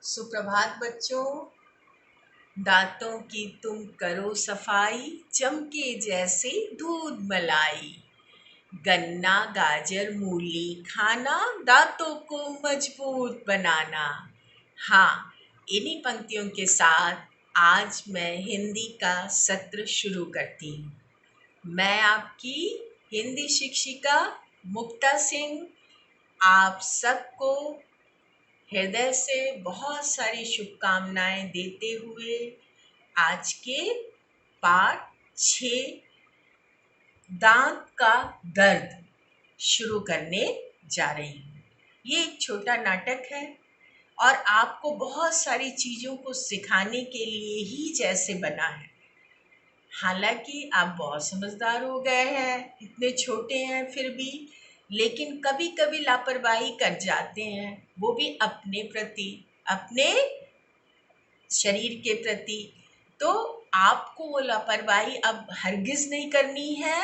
सुप्रभात बच्चों। दांतों की तुम करो सफाई, चमके जैसे दूध मलाई। गन्ना गाजर मूली खाना, दांतों को मजबूत बनाना। हाँ, इन्हीं पंक्तियों के साथ आज मैं हिंदी का सत्र शुरू करती हूँ। मैं आपकी हिंदी शिक्षिका मुक्ता सिंह आप सबको हृदय से बहुत सारी शुभकामनाएं देते हुए आज के पाठ 6 दांत का दर्द शुरू करने जा रही हूँ। ये एक छोटा नाटक है और आपको बहुत सारी चीज़ों को सिखाने के लिए ही जैसे बना है। हालांकि आप बहुत समझदार हो गए हैं, इतने छोटे हैं फिर भी, लेकिन कभी कभी लापरवाही कर जाते हैं, वो भी अपने प्रति, अपने शरीर के प्रति। तो आपको वो लापरवाही अब हरगिज नहीं करनी है,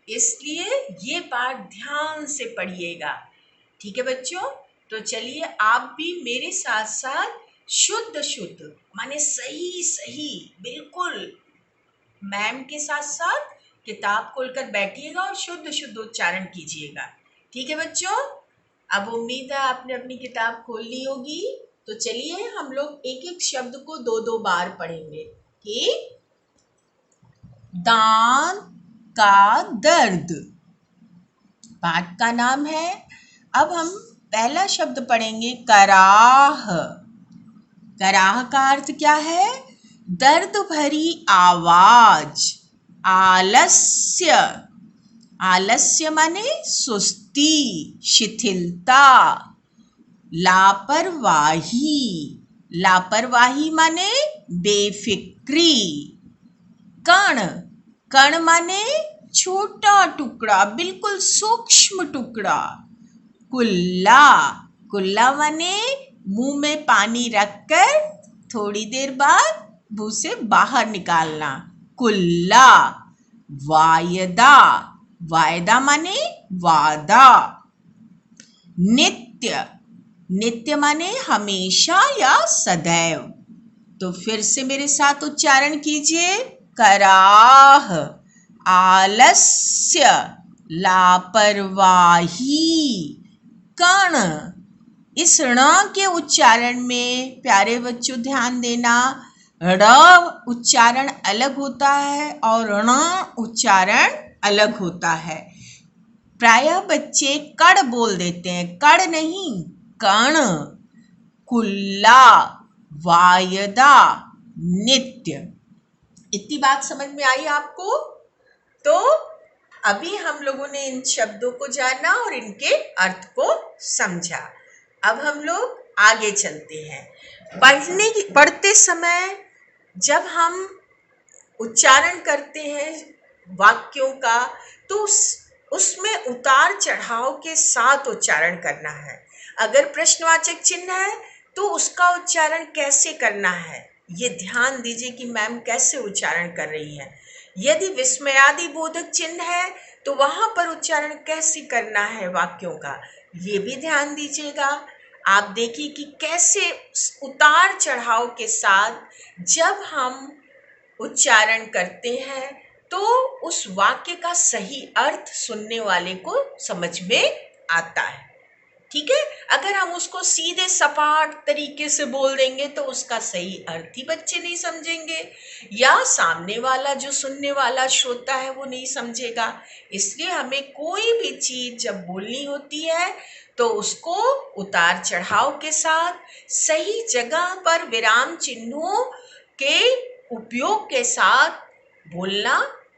इसलिए ये पाठ ध्यान से पढ़िएगा। ठीक है बच्चों? तो चलिए आप भी मेरे साथ साथ शुद्ध शुद्ध माने सही सही बिल्कुल मैम के साथ साथ किताब खोलकर बैठिएगा और शुद्ध शुद्ध उच्चारण कीजिएगा। ठीक है बच्चों? अब उम्मीद है आपने अपनी किताब खोल ली होगी। तो चलिए हम लोग एक एक शब्द को दो दो बार पढ़ेंगे। ठीक? दांत का दर्द पाठ का नाम है। अब हम पहला शब्द पढ़ेंगे कराह। कराह का अर्थ क्या है? दर्द भरी आवाज, आलस्य। आलस्य माने सुस्ती, शिथिलता। लापरवाही, लापरवाही माने बेफिक्री। कण, कण माने छोटा टुकड़ा, बिल्कुल सूक्ष्म टुकड़ा। कुल्ला, कुल्ला माने मुंह में पानी रखकर थोड़ी देर बाद मुंह से बाहर निकालना, कुल्ला। वायदा, वायदा माने वादा। नित्य, नित्य माने हमेशा या सदैव। तो फिर से मेरे साथ उच्चारण कीजिए। कराह, आलस्य, लापरवाही, कण। इस ण के उच्चारण में प्यारे बच्चों ध्यान देना, ड़ उच्चारण अलग होता है और ण उच्चारण अलग होता है। प्रायः बच्चे कड़ बोल देते हैं, कड़ नहीं, कण। कुल्ला, वायदा, नित्य। इतनी बात समझ में आई आपको? तो अभी हम लोगों ने इन शब्दों को जाना और इनके अर्थ को समझा। अब हम लोग आगे चलते हैं। पढ़ते समय जब हम उच्चारण करते हैं वाक्यों का, तो उसमें उतार चढ़ाव के साथ उच्चारण करना है। अगर प्रश्नवाचक चिन्ह है तो उसका उच्चारण कैसे करना है, ये ध्यान दीजिए कि मैम कैसे उच्चारण कर रही है। यदि विस्मयादि बोधक चिन्ह है तो वहां पर उच्चारण कैसे करना है वाक्यों का, ये भी ध्यान दीजिएगा। आप देखिए कि कैसे उतार चढ़ाव के साथ जब हम उच्चारण करते हैं तो उस वाक्य का सही अर्थ सुनने वाले को समझ में आता है। ठीक है? अगर हम उसको सीधे सपाट तरीके से बोल देंगे तो उसका सही अर्थ ही बच्चे नहीं समझेंगे, या सामने वाला जो सुनने वाला श्रोता है वो नहीं समझेगा। इसलिए हमें कोई भी चीज जब बोलनी होती है तो उसको उतार चढ़ाव के साथ सही जगह पर विराम चिन्हों के उपयोग के साथ बोलना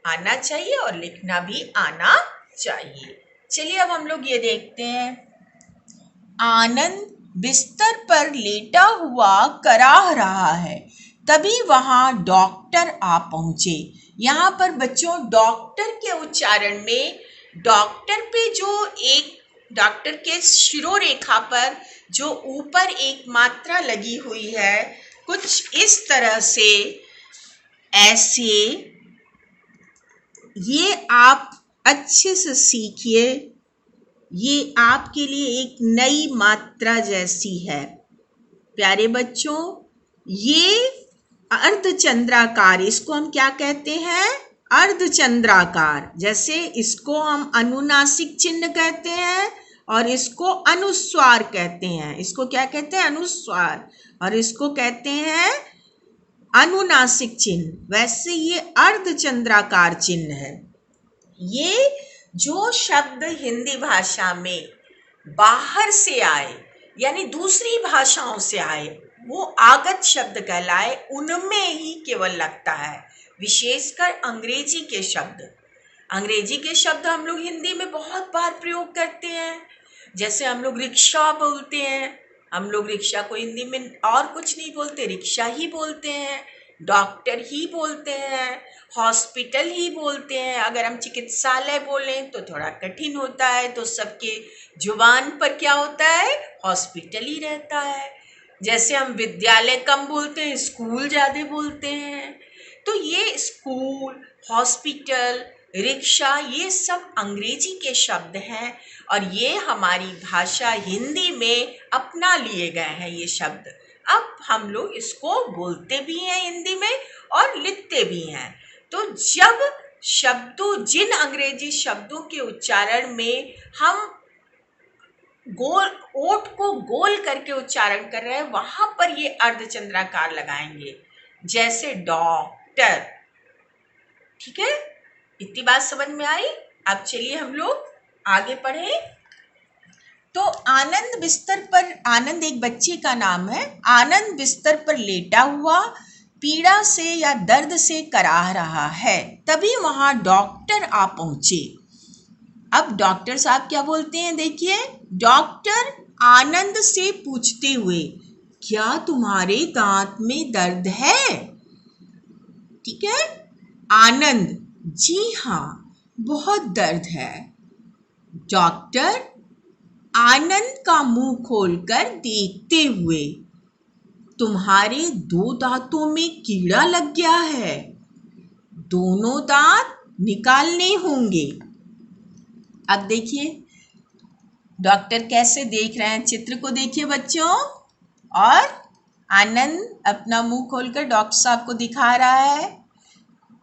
आना चाहिए और लिखना भी आना चाहिए। चलिए अब हम लोग ये देखते हैं। आनंद बिस्तर पर लेटा हुआ कराह रहा है, तभी वहां डॉक्टर आ पहुंचे। यहाँ पर बच्चों डॉक्टर के उच्चारण में डॉक्टर पे जो एक डॉक्टर के शिरोरेखा पर जो ऊपर एक मात्रा लगी हुई है, कुछ इस तरह से, ऐसे, ये आप अच्छे से सीखिए। ये आपके लिए एक नई मात्रा जैसी है। प्यारे बच्चों, ये अर्धचंद्राकार, इसको हम क्या कहते हैं? अर्धचंद्राकार। जैसे इसको हम अनुनासिक चिन्ह कहते हैं और इसको अनुस्वार कहते हैं। इसको क्या कहते हैं? अनुस्वार। और इसको कहते हैं अनुनासिक चिन्ह। वैसे ये अर्धचंद्राकार चिन्ह है। ये जो शब्द हिंदी भाषा में बाहर से आए यानी दूसरी भाषाओं से आए वो आगत शब्द कहलाए, उनमें ही केवल लगता है। विशेषकर अंग्रेजी के शब्द हम लोग हिंदी में बहुत बार प्रयोग करते हैं। जैसे हम लोग रिक्शा बोलते हैं, हम लोग रिक्शा को हिंदी में और कुछ नहीं बोलते, रिक्शा ही बोलते हैं। डॉक्टर ही बोलते हैं, हॉस्पिटल ही बोलते हैं। अगर हम चिकित्सालय बोलें तो थोड़ा कठिन होता है, तो सबके जुबान पर क्या होता है? हॉस्पिटल ही रहता है। जैसे हम विद्यालय कम बोलते हैं, स्कूल ज़्यादा बोलते हैं। तो ये स्कूल, हॉस्पिटल, रिक्शा, ये सब अंग्रेजी के शब्द हैं और ये हमारी भाषा हिंदी में अपना लिए गए हैं ये शब्द। अब हम लोग इसको बोलते भी हैं हिंदी में और लिखते भी हैं। तो जब जिन अंग्रेजी शब्दों के उच्चारण में हम ओठ को गोल करके उच्चारण कर रहे हैं, वहां पर ये अर्धचंद्राकार लगाएंगे। जैसे डॉक्टर। ठीक है, इतनी बात समझ में आई। अब चलिए हम लोग आगे पढ़ें। तो आनंद एक बच्चे का नाम है। आनंद बिस्तर पर लेटा हुआ पीड़ा से या दर्द से कराह रहा है। तभी वहां डॉक्टर आ पहुंचे। अब डॉक्टर साहब क्या बोलते हैं? देखिए, डॉक्टर आनंद से पूछते हुए, क्या तुम्हारे दांत में दर्द है? ठीक है। आनंद, जी हाँ, बहुत दर्द है। डॉक्टर आनंद का मुंह खोलकर देखते हुए, तुम्हारे 2 दांतों में कीड़ा लग गया है, दोनों दांत निकालने होंगे। अब देखिए डॉक्टर कैसे देख रहे हैं, चित्र को देखिए बच्चों। और आनंद अपना मुंह खोलकर डॉक्टर साहब को दिखा रहा है।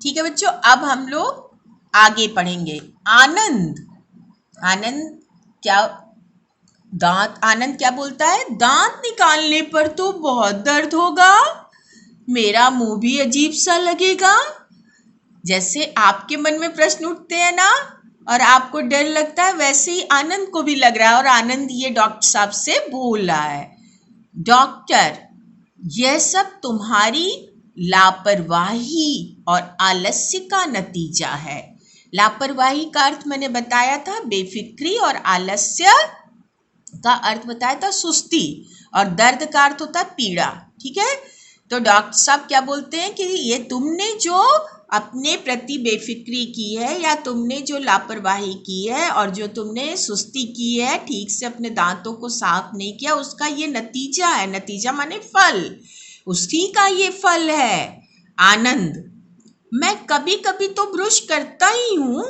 ठीक है बच्चों, अब हम लोग आगे पढ़ेंगे। आनंद क्या बोलता है? दांत निकालने पर तो बहुत दर्द होगा, मेरा मुंह भी अजीब सा लगेगा। जैसे आपके मन में प्रश्न उठते हैं ना और आपको डर लगता है, वैसे ही आनंद को भी लग रहा है और आनंद ये डॉक्टर साहब से बोल रहा है, डॉक्टर, यह सब तुम्हारी लापरवाही और आलस्य का नतीजा है। लापरवाही का अर्थ मैंने बताया था बेफिक्री, और आलस्य का अर्थ बताया था सुस्ती, और दर्द का अर्थ होता है पीड़ा। ठीक है, तो डॉक्टर साहब क्या बोलते हैं कि ये तुमने जो अपने प्रति बेफिक्री की है या तुमने जो लापरवाही की है और जो तुमने सुस्ती की है, ठीक से अपने दांतों को साफ नहीं किया, उसका ये नतीजा है। नतीजा माने फल, उसी का ये फल है। आनंद, मैं कभी कभी तो ब्रश करता ही हूँ।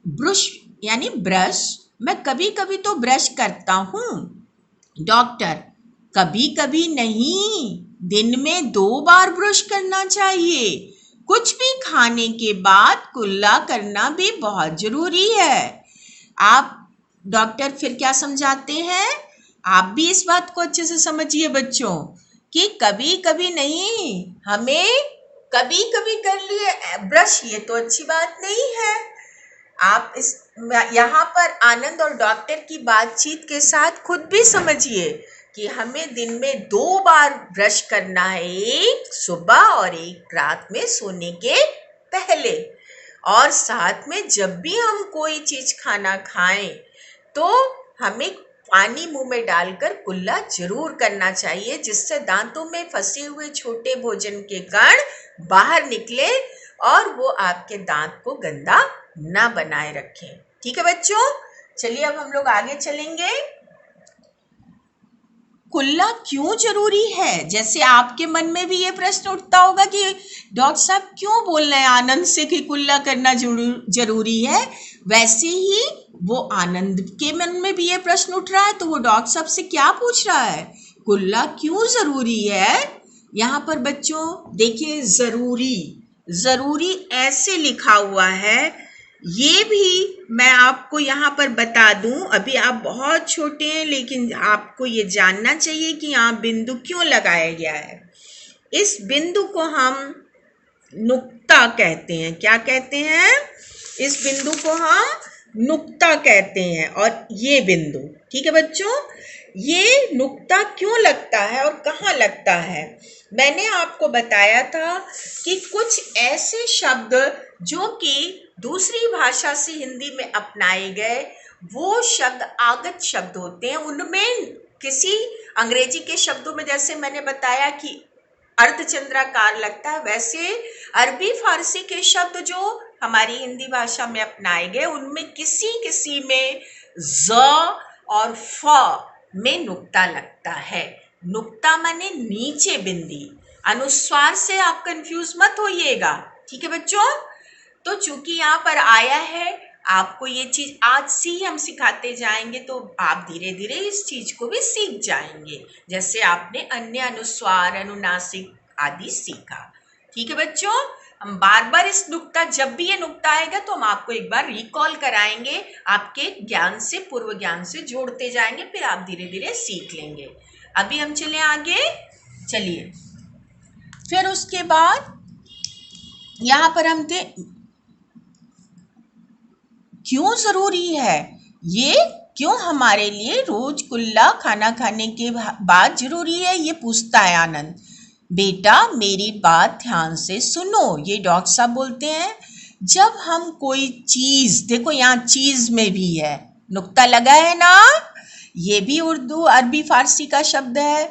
ब्रश यानी ब्रश, मैं कभी कभी तो ब्रश करता हूँ। डॉक्टर, कभी कभी नहीं, दिन में 2 बार ब्रश करना चाहिए। कुछ भी खाने के बाद कुल्ला करना भी बहुत जरूरी है। आप डॉक्टर फिर क्या समझाते हैं? आप भी इस बात को अच्छे से समझिए बच्चों कि कभी कभी नहीं, हमें कभी कभी कर लिए ब्रश, ये तो अच्छी बात नहीं है। आप यहाँ पर आनंद और डॉक्टर की बातचीत के साथ खुद भी समझिए कि हमें दिन में 2 बार ब्रश करना है, एक सुबह और एक रात में सोने के पहले। और साथ में जब भी हम कोई चीज़ खाना खाएं तो हमें पानी मुंह में डालकर कुल्ला जरूर करना चाहिए, जिससे दांतों में फंसे हुए छोटे भोजन के कण बाहर निकले और वो आपके दांत को गंदा ना बनाए रखें। ठीक है बच्चों, चलिए अब हम लोग आगे चलेंगे। कुल्ला क्यों जरूरी है? जैसे आपके मन में भी ये प्रश्न उठता होगा कि डॉक्टर साहब क्यों बोल रहे हैं आनंद से कि कुल्ला करना जरूरी है, वैसे ही वो आनंद के मन में भी ये प्रश्न उठ रहा है, तो वो डॉक्टर साहब से क्या पूछ रहा है? कुल्ला क्यों जरूरी है? यहाँ पर बच्चों देखिए, जरूरी ऐसे लिखा हुआ है। ये भी मैं आपको यहाँ पर बता दूं, अभी आप बहुत छोटे हैं लेकिन आपको ये जानना चाहिए कि यहाँ बिंदु क्यों लगाया गया है। इस बिंदु को हम नुक्ता कहते हैं। क्या कहते हैं? इस बिंदु को हम नुक्ता कहते हैं। और ये बिंदु, ठीक है बच्चों, ये नुक्ता क्यों लगता है और कहाँ लगता है? मैंने आपको बताया था कि कुछ ऐसे शब्द जो कि दूसरी भाषा से हिंदी में अपनाए गए, वो शब्द आगत शब्द होते हैं। उनमें किसी अंग्रेजी के शब्दों में, जैसे मैंने बताया कि अर्धचंद्राकार लगता है, वैसे अरबी फारसी के शब्द जो हमारी हिंदी भाषा में अपनाए गए, उनमें किसी किसी में ज और फ में नुक्ता लगता है। नुक्ता माने नीचे बिंदी। अनुस्वार से आप कंफ्यूज मत होइएगा, ठीक है बच्चों। तो चूंकि यहाँ पर आया है, आपको ये चीज आज से ही हम सिखाते जाएंगे, तो आप धीरे धीरे इस चीज को भी सीख जाएंगे, जैसे आपने अन्य अनुस्वार, अनुनासिक आदि सीखा। ठीक है बच्चों, हम बार बार इस नुक्ता, जब भी ये नुक्ता आएगा तो हम आपको एक बार रिकॉल कराएंगे, आपके ज्ञान से, पूर्व ज्ञान से जोड़ते जाएंगे, फिर आप धीरे धीरे सीख लेंगे। अभी हम चले आगे, चलिए। फिर उसके बाद यहाँ पर हम थे, क्यों जरूरी है ये, क्यों हमारे लिए रोज कुल्ला खाना खाने के बाद जरूरी है, ये पूछता है आनंद। बेटा मेरी बात ध्यान से सुनो, ये डॉक्टर साहब बोलते हैं। जब हम कोई चीज, देखो यहाँ चीज में भी है, नुक्ता लगा है ना, ये भी उर्दू अरबी फारसी का शब्द है।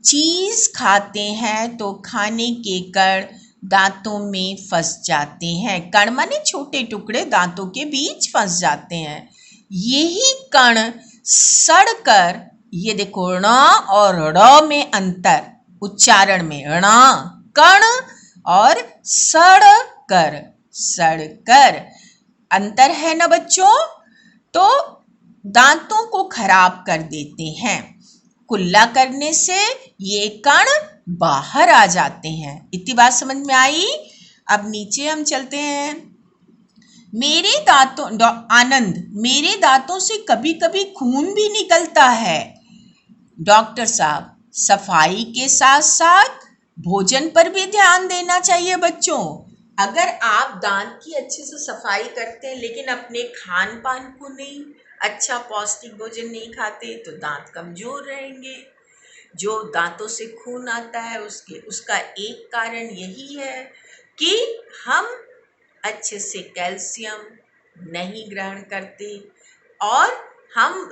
चीज खाते हैं तो खाने के कण दांतों में फंस जाते हैं। कण माने छोटे टुकड़े दांतों के बीच फंस जाते हैं। यही कण सड़कर, ये देखो ण और ड़ में अंतर उच्चारण में, ण कण और सड़कर, सड़कर अंतर है ना बच्चों, तो दांतों को खराब कर देते हैं। कुल्ला करने से ये कण बाहर आ जाते हैं। इतनी बात समझ में आई? अब नीचे हम चलते हैं। मेरे दांतों, आनंद, मेरे दांतों से कभी कभी खून भी निकलता है। डॉक्टर साहब, सफाई के साथ साथ भोजन पर भी ध्यान देना चाहिए बच्चों। अगर आप दांत की अच्छे से सफाई करते हैं लेकिन अपने खान पान को नहीं, अच्छा पौष्टिक भोजन नहीं खाते, तो दांत कमजोर रहेंगे। जो दांतों से खून आता है उसका एक कारण यही है कि हम अच्छे से कैल्शियम नहीं ग्रहण करते, और हम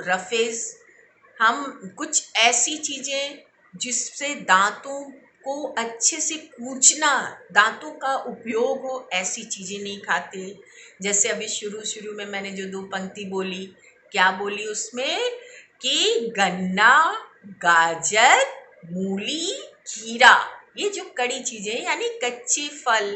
कुछ ऐसी चीज़ें जिससे दांतों को अच्छे से कूचना, दांतों का उपयोग हो, ऐसी चीज़ें नहीं खाते। जैसे अभी शुरू में मैंने जो 2 पंक्ति बोली, क्या बोली उसमें कि गन्ना, गाजर, मूली, खीरा, ये जो कड़ी चीज़ें यानी कच्चे फल,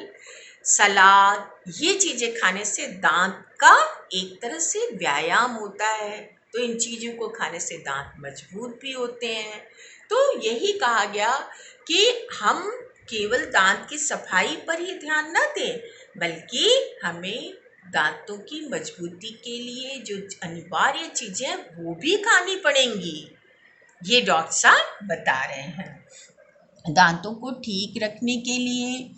सलाद, ये चीज़ें खाने से दांत का एक तरह से व्यायाम होता है। तो इन चीज़ों को खाने से दांत मजबूत भी होते हैं। तो यही कहा गया कि हम केवल दांत की सफाई पर ही ध्यान न दें, बल्कि हमें दांतों की मजबूती के लिए जो अनिवार्य चीज़ें वो भी खानी पड़ेंगी। ये डॉक्टर साहब बता रहे हैं। दांतों को ठीक रखने के लिए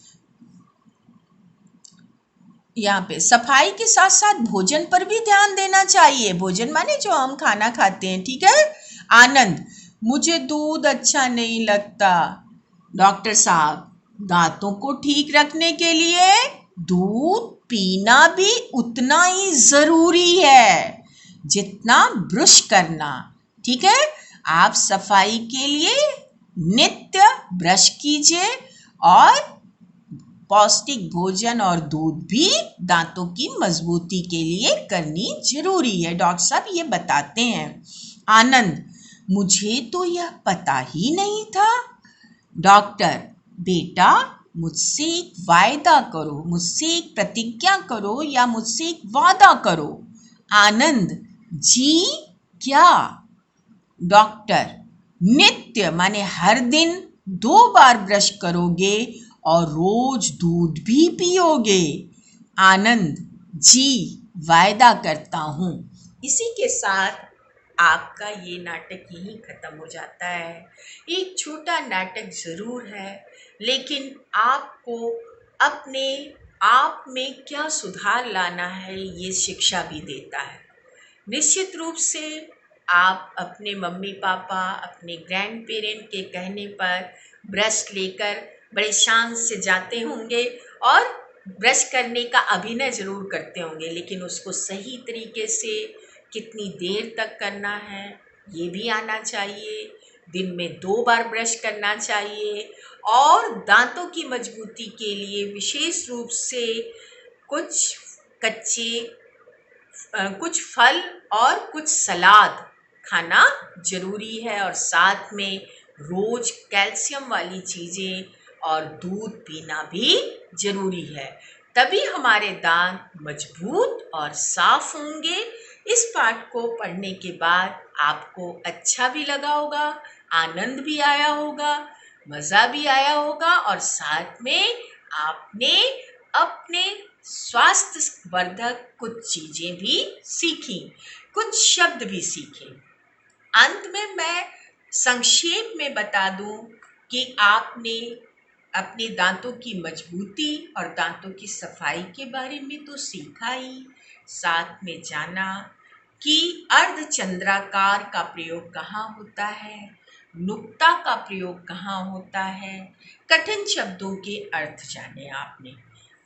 यहाँ पे सफाई के साथ साथ भोजन पर भी ध्यान देना चाहिए। भोजन माने जो हम खाना खाते हैं, ठीक है। आनंद, मुझे दूध अच्छा नहीं लगता। डॉक्टर साहब, दांतों को ठीक रखने के लिए दूध पीना भी उतना ही जरूरी है जितना ब्रश करना, ठीक है। आप सफाई के लिए नित्य ब्रश कीजिए, और पौष्टिक भोजन और दूध भी दांतों की मजबूती के लिए करनी जरूरी है। डॉक्टर साहब ये बताते हैं। आनंद, मुझे तो यह पता ही नहीं था। डॉक्टर, बेटा मुझसे एक वायदा करो, मुझसे एक प्रतिज्ञा करो या मुझसे एक वादा करो। आनंद, जी क्या? डॉक्टर, नित्य माने हर दिन 2 बार ब्रश करोगे और रोज दूध भी पियोगे। आनंद जी, वायदा करता हूँ। इसी के साथ आपका ये नाटक यहीं खत्म हो जाता है। एक छोटा नाटक जरूर है, लेकिन आपको अपने आप में क्या सुधार लाना है ये शिक्षा भी देता है। निश्चित रूप से आप अपने मम्मी पापा, अपने ग्रैंड पेरेंट के कहने पर ब्रश लेकर बड़े शान से जाते होंगे और ब्रश करने का अभिनय ज़रूर करते होंगे, लेकिन उसको सही तरीके से कितनी देर तक करना है ये भी आना चाहिए। दिन में 2 बार ब्रश करना चाहिए और दांतों की मजबूती के लिए विशेष रूप से कुछ कच्चे कुछ फल और कुछ सलाद खाना जरूरी है, और साथ में रोज कैल्शियम वाली चीज़ें और दूध पीना भी जरूरी है। तभी हमारे दांत मजबूत और साफ होंगे। इस पाठ को पढ़ने के बाद आपको अच्छा भी लगा होगा, आनंद भी आया होगा, मज़ा भी आया होगा, और साथ में आपने अपने स्वास्थ्य वर्धक कुछ चीजें भी सीखी, कुछ शब्द भी सीखे। अंत में मैं संक्षेप में बता दूं कि आपने अपने दांतों की मजबूती और दांतों की सफाई के बारे में तो सीखा ही, साथ में जाना कि अर्धचंद्राकार का प्रयोग कहाँ होता है, नुक्ता का प्रयोग कहाँ होता है, कठिन शब्दों के अर्थ जाने आपने।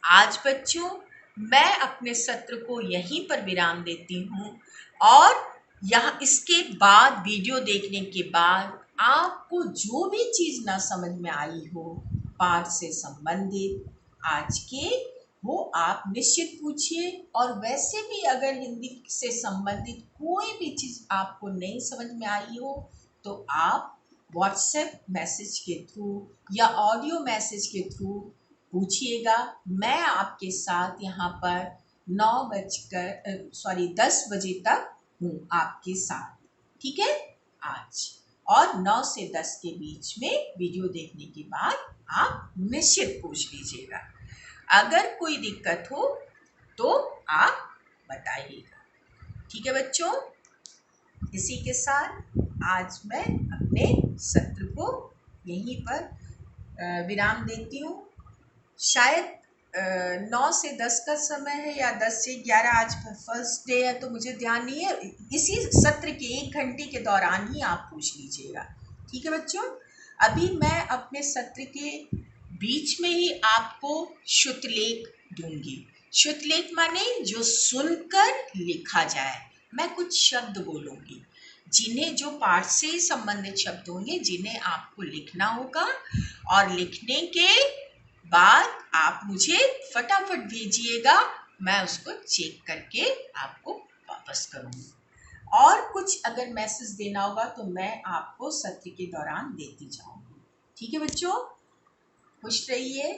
आज बच्चों, मैं अपने सत्र को यहीं पर विराम देती हूँ, और यहाँ इसके बाद वीडियो देखने के बाद आपको जो भी चीज़ ना समझ में आई हो पाठ से संबंधित आज के, वो आप निश्चित पूछिए। और वैसे भी अगर हिंदी से संबंधित कोई भी चीज़ आपको नहीं समझ में आई हो तो आप व्हाट्सएप मैसेज के थ्रू या ऑडियो मैसेज के थ्रू पूछिएगा। मैं आपके साथ यहाँ पर 10 बजे तक हूँ आपके साथ, ठीक है आज। और 9 से 10 के बीच में वीडियो देखने के बाद आप निश्चित पूछ लीजिएगा। अगर कोई दिक्कत हो तो आप बताइएगा, ठीक है बच्चों। इसी के साथ आज मैं अपने सत्र को यहीं पर विराम देती हूँ। शायद 9 से 10 का समय है या 10 से 11, आज फर्स्ट डे है तो मुझे ध्यान नहीं है। इसी सत्र के 1 घंटे के दौरान ही आप पूछ लीजिएगा, ठीक है बच्चों। अभी मैं अपने सत्र के बीच में ही आपको शुद्धलेख दूंगी। शुद्धलेख माने जो सुनकर लिखा जाए। मैं कुछ शब्द बोलूंगी जिन्हें, जो पाठ से संबंधित शब्द होंगे जिन्हें आपको लिखना होगा, और लिखने के बाद आप मुझे फटाफट भेजिएगा, मैं उसको चेक करके आपको वापस करूँगी। और कुछ अगर मैसेज देना होगा तो मैं आपको सत्र के दौरान देती जाऊँगी, ठीक है बच्चों। खुश रहिए,